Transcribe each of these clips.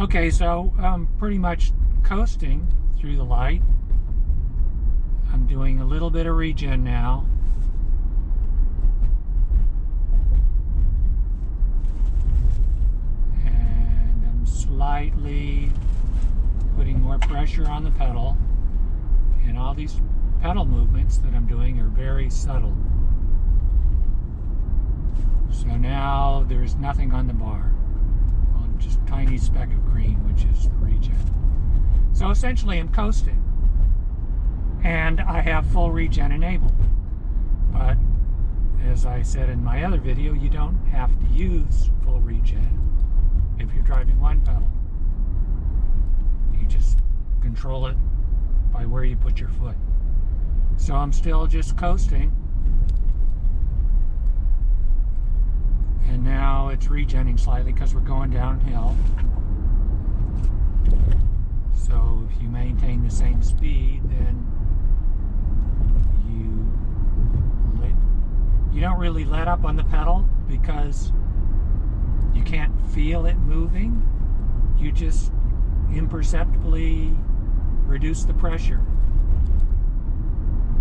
Okay, so I'm pretty much coasting through the light. I'm doing a little bit of regen now. And I'm slightly putting more pressure on the pedal. And all these pedal movements that I'm doing are very subtle. So now there's nothing on the bar. Well, just a tiny speck of green, which is the regen. So essentially I'm coasting. And I have full regen enabled. But as I said in my other video, you don't have to use full regen if you're driving one pedal. You just control it by where you put your foot. So I'm still just coasting. And now it's regenning slightly because we're going downhill. So if you maintain the same speed, then you don't really let up on the pedal because you can't feel it moving. You just imperceptibly reduce the pressure.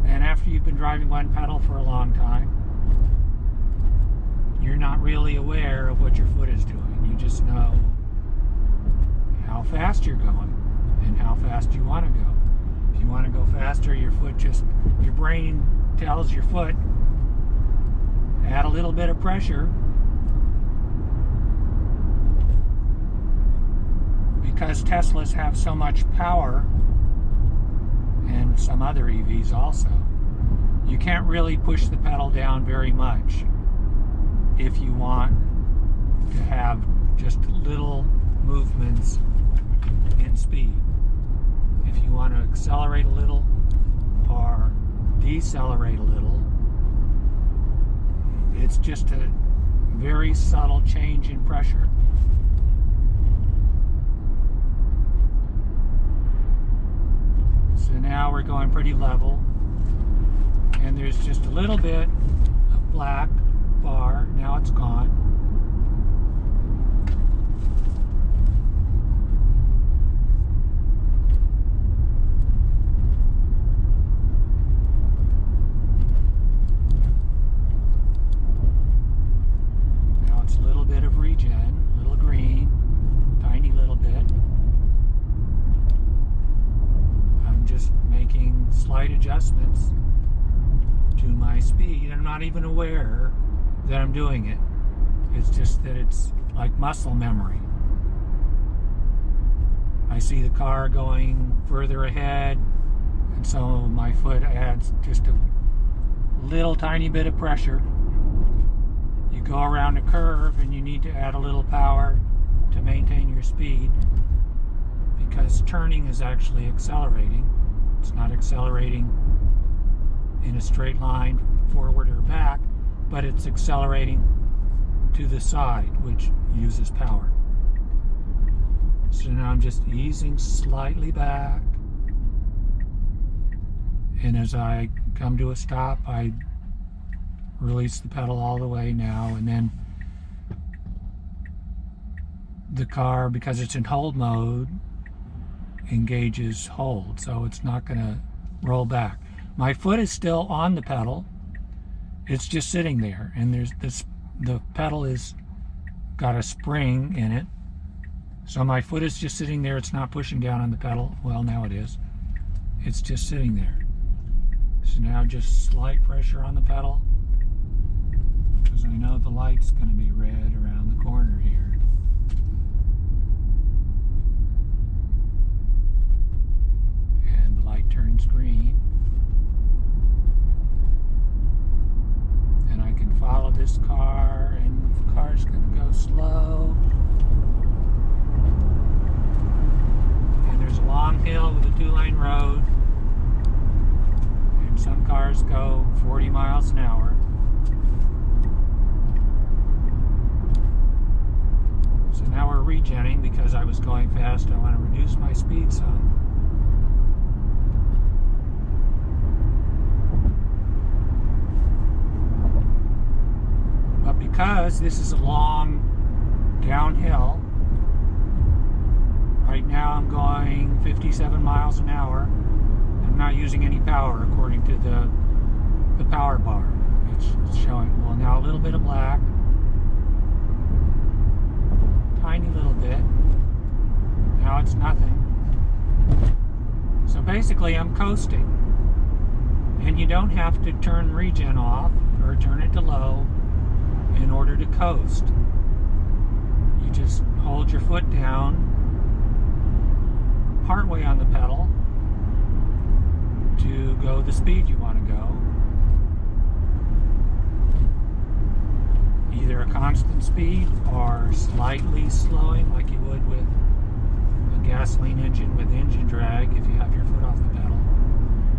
And after you've been driving one pedal for a long time, you're not really aware of what your foot is doing. You just know how fast you're going and how fast you want to go. If you want to go faster, your brain tells your foot, add a little bit of pressure, because Teslas have so much power, and some other EVs also. You can't really push the pedal down very much if you want to have just little movements in speed. If you want to accelerate a little or decelerate a little, it's just a very subtle change in pressure. So now we're going pretty level, and there's just a little bit of black bar. Now it's gone. Now it's a little bit of regen, a little green, tiny little bit. I'm just making slight adjustments to my speed. I'm not even aware that I'm doing it. It's just that it's like muscle memory. I see the car going further ahead, and so my foot adds just a little tiny bit of pressure. You go around a curve and you need to add a little power to maintain your speed, because turning is actually accelerating. It's not accelerating in a straight line forward or back, but it's accelerating to the side, which uses power. So now I'm just easing slightly back, and as I come to a stop, I release the pedal all the way now, and then the car, because it's in hold mode, engages hold, so it's not going to roll back. My foot is still on the pedal. It's just sitting there, and the pedal is got a spring in it. So my foot is just sitting there. It's not pushing down on the pedal. Well, now it is. It's just sitting there. So now just slight pressure on the pedal, because I know the light's going to be red around the corner here. And the light turns green. Follow this car, and the car's going to go slow. And there's a long hill with a 2-lane road, and some cars go 40 miles an hour. So now we're regenning because I was going fast. I want to reduce my speed some. Because this is a long downhill, Right now I'm going 57 miles an hour. I'm not using any power according to the power bar. It's showing, well, now a little bit of black. Tiny little bit. Now it's nothing. So basically I'm coasting. And you don't have to turn regen off or turn it to low in order to coast. You just hold your foot down partway on the pedal to go the speed you want to go. Either a constant speed or slightly slowing like you would with a gasoline engine with engine drag if you have your foot off the pedal.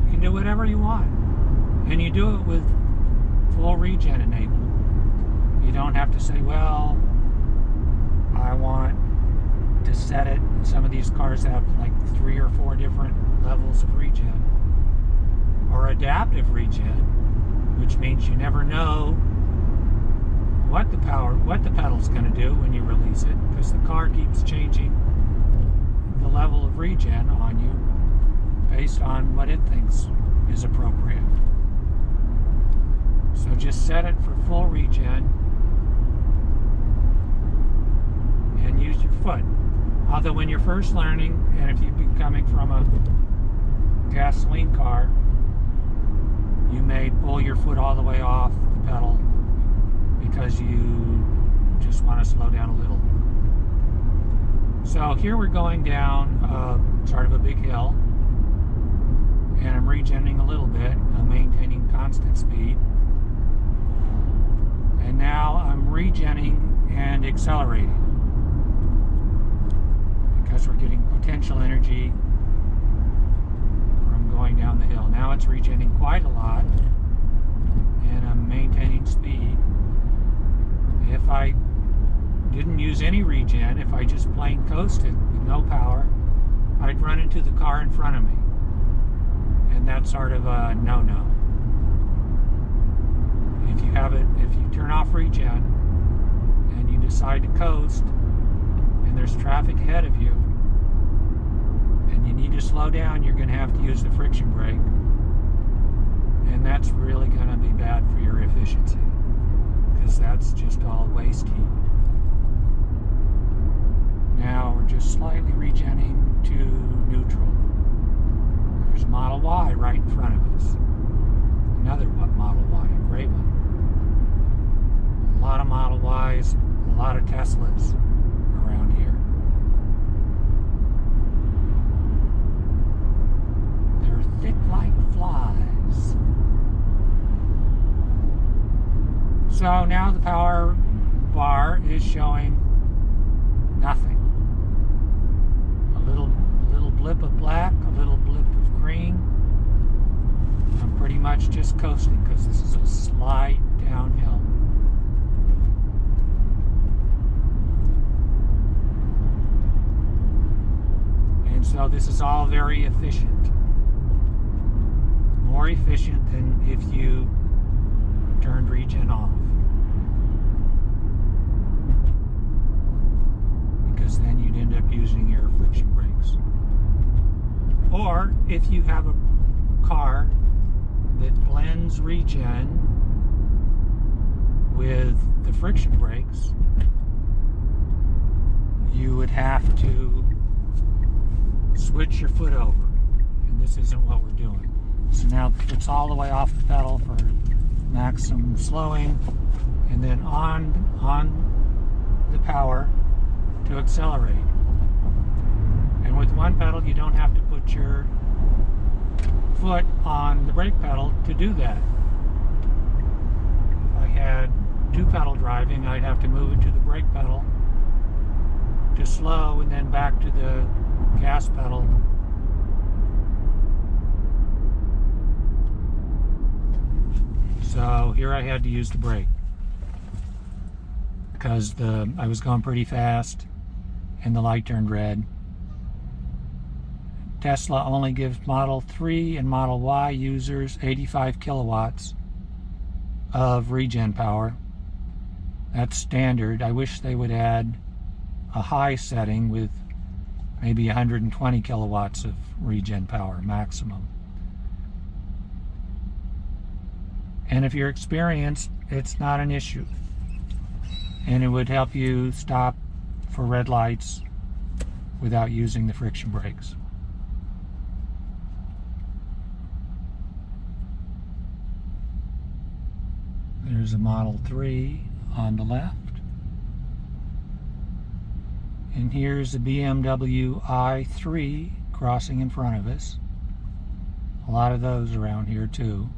You can do whatever you want. And you do it with full regen enabled. You don't have to say, well, I want to set it. Some of these cars have like 3 or 4 different levels of regen. Or adaptive regen, which means you never know what the pedal's going to do when you release it, because the car keeps changing the level of regen on you based on what it thinks is appropriate. So just set it for full regen and use your foot. Although when you're first learning, and if you've been coming from a gasoline car, you may pull your foot all the way off the pedal because you just want to slow down a little. So here we're going down sort of a big hill, and I'm regenning a little bit. I'm maintaining constant speed. And now I'm regenning and accelerating because we're getting potential energy from going down the hill. Now it's regenning quite a lot, and I'm maintaining speed. If I didn't use any regen, if I just plain coasted with no power, I'd run into the car in front of me. And that's sort of a no-no. If you turn off regen and you decide to coast and there's traffic ahead of you and you need to slow down, you're going to have to use the friction brake. And that's really going to be bad for your efficiency, because that's just all waste heat. Now we're just slightly regenning to neutral. There's Model Y right in front of us. Another Model Y, a gray one. A lot of Model Ys, a lot of Teslas around here. They're thick like flies. So now the power bar is showing nothing. A little blip of black, a little blip of green. I'm pretty much just coasting because this is a slight downhill. And so this is all very efficient. More efficient than if you turned regen off. Because then you'd end up using your friction brakes. Or if you have a car that blends regen with the friction brakes, you would have to switch your foot over. And this isn't what we're doing. So now it's all the way off the pedal for maximum slowing, and then on the power to accelerate. And with one pedal, you don't have to put your foot on the brake pedal to do that. If I had 2-pedal driving, I'd have to move it to the brake pedal to slow, and then back to the gas pedal. So here I had to use the brake because I was going pretty fast and the light turned red. Tesla only gives Model 3 and Model Y users 85 kilowatts of regen power. That's standard. I wish they would add a high setting with maybe 120 kilowatts of regen power maximum. And if you're experienced, it's not an issue. And it would help you stop for red lights without using the friction brakes. There's a Model 3 on the left. And here's the BMW i3 crossing in front of us. A lot of those around here too.